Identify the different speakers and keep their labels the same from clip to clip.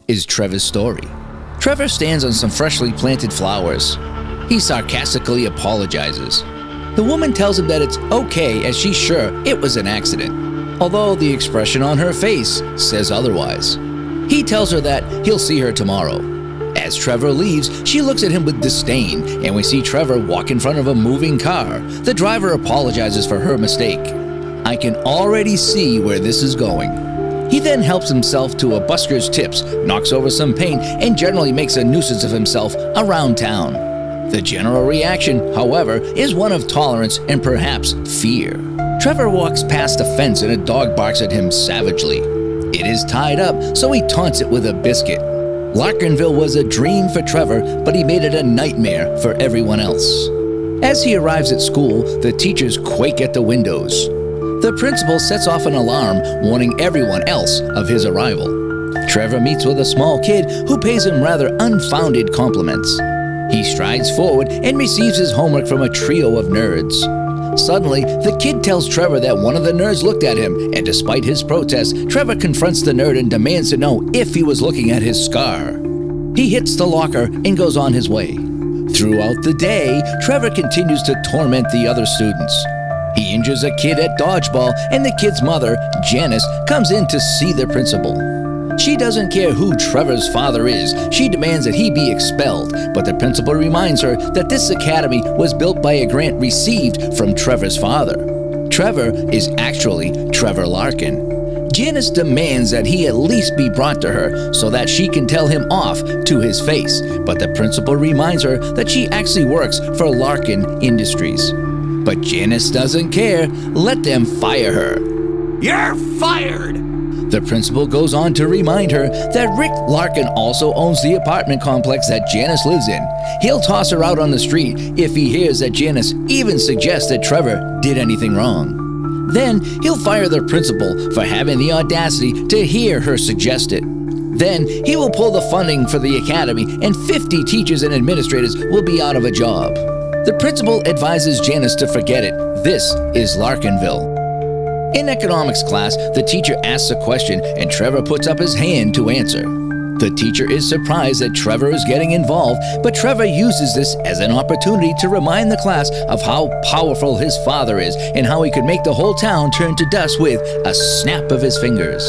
Speaker 1: is Trevor's story. Trevor stands on some freshly planted flowers. He sarcastically apologizes. The woman tells him that it's okay as she's sure it was an accident, although the expression on her face says otherwise. He tells her that he'll see her tomorrow. As Trevor leaves, she looks at him with disdain, and we see Trevor walk in front of a moving car. The driver apologizes for her mistake. I can already see where this is going. He then helps himself to a busker's tips, knocks over some paint, and generally makes a nuisance of himself around town. The general reaction, however, is one of tolerance and perhaps fear. Trevor walks past a fence and a dog barks at him savagely. It is tied up, so he taunts it with a biscuit. Larkinville was a dream for Trevor, but he made it a nightmare for everyone else. As he arrives at school, the teachers quake at the windows. The principal sets off an alarm, warning everyone else of his arrival. Trevor meets with a small kid who pays him rather unfounded compliments. He strides forward and receives his homework from a trio of nerds. Suddenly, the kid tells Trevor that one of the nerds looked at him, and despite his protest, Trevor confronts the nerd and demands to know if he was looking at his scar. He hits the locker and goes on his way. Throughout the day, Trevor continues to torment the other students. He injures a kid at dodgeball, and the kid's mother, Janice, comes in to see the principal. She doesn't care who Trevor's father is. She demands that he be expelled, but the principal reminds her that this academy was built by a grant received from Trevor's father. Trevor is actually Trevor Larkin. Janice demands that he at least be brought to her so that she can tell him off to his face, but the principal reminds her that she actually works for Larkin Industries. But Janice doesn't care. Let them fire her.
Speaker 2: You're fired!
Speaker 1: The principal goes on to remind her that Rick Larkin also owns the apartment complex that Janice lives in. He'll toss her out on the street if he hears that Janice even suggests that Trevor did anything wrong. Then he'll fire the principal for having the audacity to hear her suggest it. Then he will pull the funding for the academy, and 50 teachers and administrators will be out of a job. The principal advises Janice to forget it. This is Larkinville. In economics class, the teacher asks a question and Trevor puts up his hand to answer. The teacher is surprised that Trevor is getting involved, but Trevor uses this as an opportunity to remind the class of how powerful his father is and how he could make the whole town turn to dust with a snap of his fingers.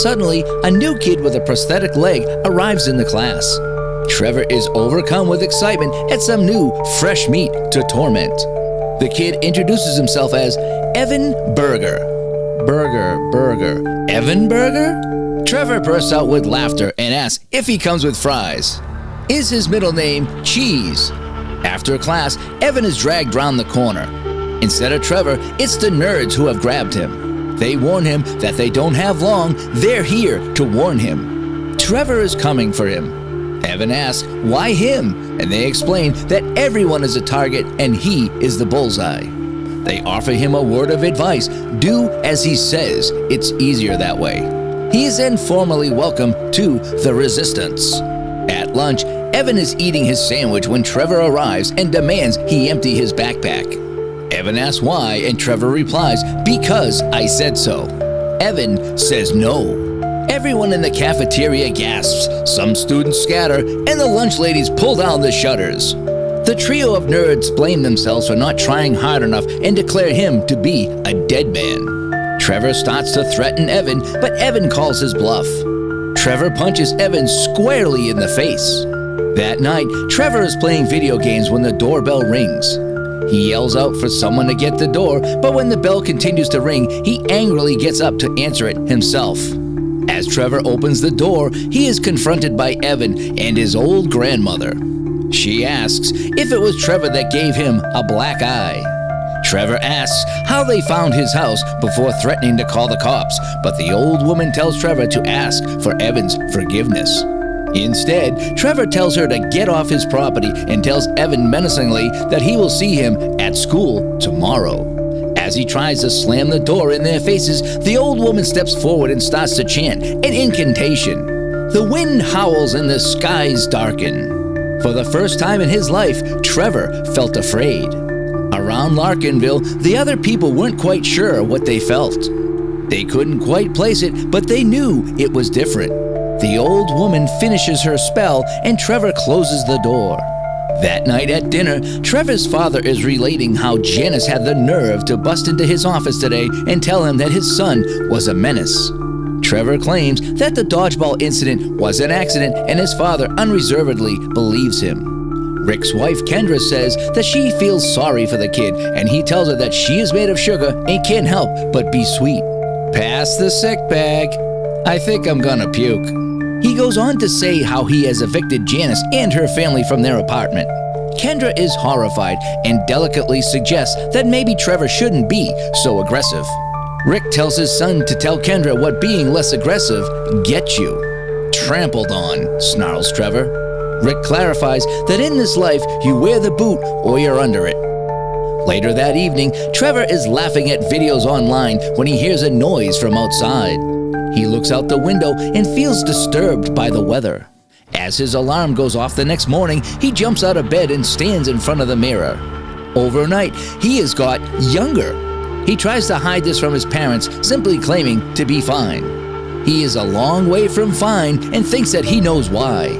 Speaker 1: Suddenly, a new kid with a prosthetic leg arrives in the class. Trevor is overcome with excitement at some new, fresh meat to torment. The kid introduces himself as Evan Berger. Burger. Evan Berger? Trevor bursts out with laughter and asks if he comes with fries. Is his middle name Cheese? After class, Evan is dragged round the corner. Instead of Trevor, it's the nerds who have grabbed him. They warn him that they don't have long. They're here to warn him. Trevor is coming for him. Evan asks, why him? And they explain that everyone is a target and he is the bullseye. They offer him a word of advice. Do as he says. It's easier that way. He is then formally welcomed to the Resistance. At lunch, Evan is eating his sandwich when Trevor arrives and demands he empty his backpack. Evan asks why, and Trevor replies, because I said so. Evan says no. Everyone in the cafeteria gasps, some students scatter, and the lunch ladies pull down the shutters. The trio of nerds blame themselves for not trying hard enough and declare him to be a dead man. Trevor starts to threaten Evan, but Evan calls his bluff. Trevor punches Evan squarely in the face. That night, Trevor is playing video games when the doorbell rings. He yells out for someone to get the door, but when the bell continues to ring, he angrily gets up to answer it himself. As Trevor opens the door, he is confronted by Evan and his old grandmother. She asks if it was Trevor that gave him a black eye. Trevor asks how they found his house before threatening to call the cops, but the old woman tells Trevor to ask for Evan's forgiveness. Instead, Trevor tells her to get off his property and tells Evan menacingly that he will see him at school tomorrow. As he tries to slam the door in their faces, the old woman steps forward and starts to chant an incantation. The wind howls and the skies darken. For the first time in his life, Trevor felt afraid. Around Larkinville, the other people weren't quite sure what they felt. They couldn't quite place it, but they knew it was different. The old woman finishes her spell and Trevor closes the door. That night at dinner, Trevor's father is relating how Janice had the nerve to bust into his office today and tell him that his son was a menace. Trevor claims that the dodgeball incident was an accident and his father unreservedly believes him. Rick's wife Kendra says that she feels sorry for the kid and he tells her that she is made of sugar and can't help but be sweet. Pass the sick bag. I think I'm gonna puke. He goes on to say how he has evicted Janice and her family from their apartment. Kendra is horrified and delicately suggests that maybe Trevor shouldn't be so aggressive. Rick tells his son to tell Kendra what being less aggressive gets you. Trampled on, snarls Trevor. Rick clarifies that in this life you wear the boot or you're under it. Later that evening, Trevor is laughing at videos online when he hears a noise from outside. He looks out the window and feels disturbed by the weather. As his alarm goes off the next morning, he jumps out of bed and stands in front of the mirror. Overnight, he has got younger. He tries to hide this from his parents, simply claiming to be fine. He is a long way from fine and thinks that he knows why.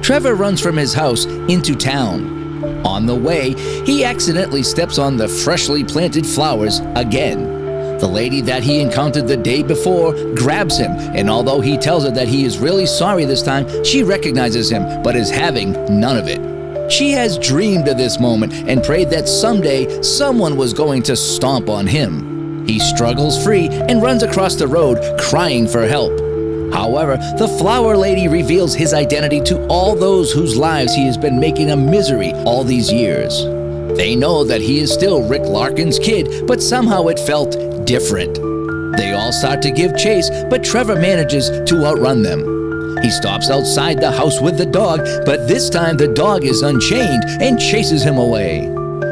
Speaker 1: Trevor runs from his house into town. On the way, he accidentally steps on the freshly planted flowers again. The lady that he encountered the day before grabs him, and although he tells her that he is really sorry this time, she recognizes him but is having none of it. She has dreamed of this moment and prayed that someday someone was going to stomp on him. He struggles free and runs across the road crying for help. However, the flower lady reveals his identity to all those whose lives he has been making a misery all these years. They know that he is still Rick Larkin's kid, but somehow it felt different. They all start to give chase, but Trevor manages to outrun them. He stops outside the house with the dog, but this time the dog is unchained and chases him away.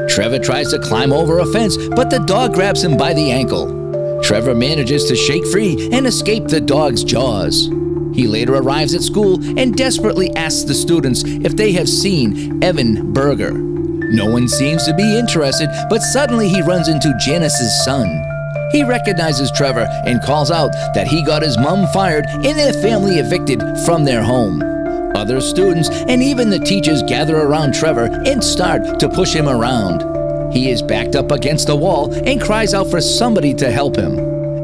Speaker 1: Trevor tries to climb over a fence, but the dog grabs him by the ankle. Trevor manages to shake free and escape the dog's jaws. He later arrives at school and desperately asks the students if they have seen Evan Berger. No one seems to be interested, but suddenly he runs into Janice's son. He recognizes Trevor and calls out that he got his mom fired and their family evicted from their home. Other students and even the teachers gather around Trevor and start to push him around. He is backed up against the wall and cries out for somebody to help him.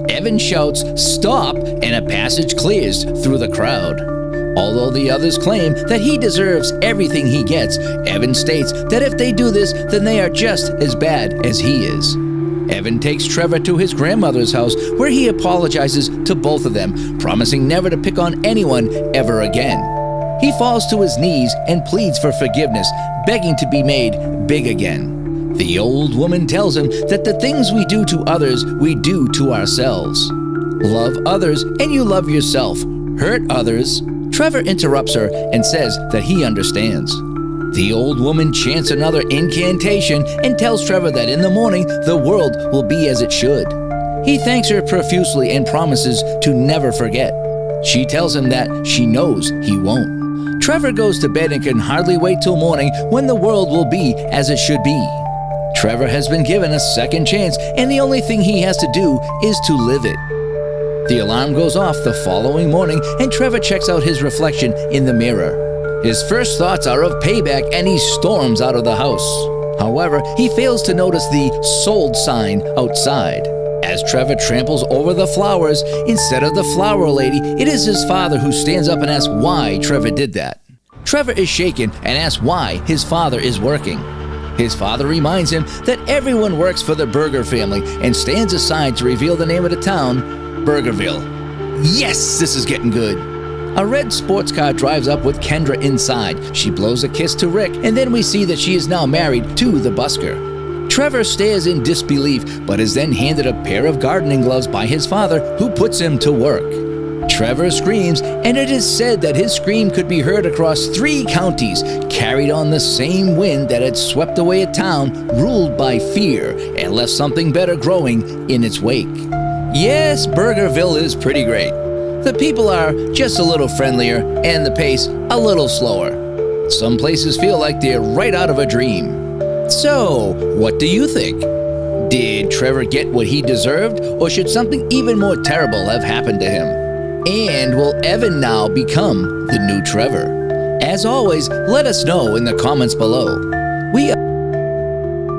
Speaker 1: Evan shouts, "Stop!" and a passage clears through the crowd. Although the others claim that he deserves everything he gets, Evan states that if they do this, then they are just as bad as he is. Evan takes Trevor to his grandmother's house where he apologizes to both of them, promising never to pick on anyone ever again. He falls to his knees and pleads for forgiveness, begging to be made big again. The old woman tells him that the things we do to others, we do to ourselves. Love others and you love yourself. Hurt others. Trevor interrupts her and says that he understands. The old woman chants another incantation and tells Trevor that in the morning the world will be as it should. He thanks her profusely and promises to never forget. She tells him that she knows he won't. Trevor goes to bed and can hardly wait till morning when the world will be as it should be. Trevor has been given a second chance and the only thing he has to do is to live it. The alarm goes off the following morning and Trevor checks out his reflection in the mirror. His first thoughts are of payback and he storms out of the house. However, he fails to notice the sold sign outside. As Trevor tramples over the flowers, instead of the flower lady, it is his father who stands up and asks why Trevor did that. Trevor is shaken and asks why his father is working. His father reminds him that everyone works for the Berger family and stands aside to reveal the name of the town, Bergerville. Yes, this is getting good. A red sports car drives up with Kendra inside. She blows a kiss to Rick, and then we see that she is now married to the busker. Trevor stares in disbelief, but is then handed a pair of gardening gloves by his father, who puts him to work. Trevor screams, and it is said that his scream could be heard across 3 counties, carried on the same wind that had swept away a town ruled by fear and left something better growing in its wake. Yes, Bergerville is pretty great. The people are just a little friendlier and the pace a little slower. Some places feel like they're right out of a dream. So, what do you think? Did Trevor get what he deserved, or should something even more terrible have happened to him? And will Evan now become the new Trevor? As always, let us know in the comments below.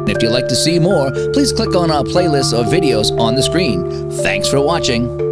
Speaker 1: If you'd like to see more, please click on our playlist of videos on the screen. Thanks for watching.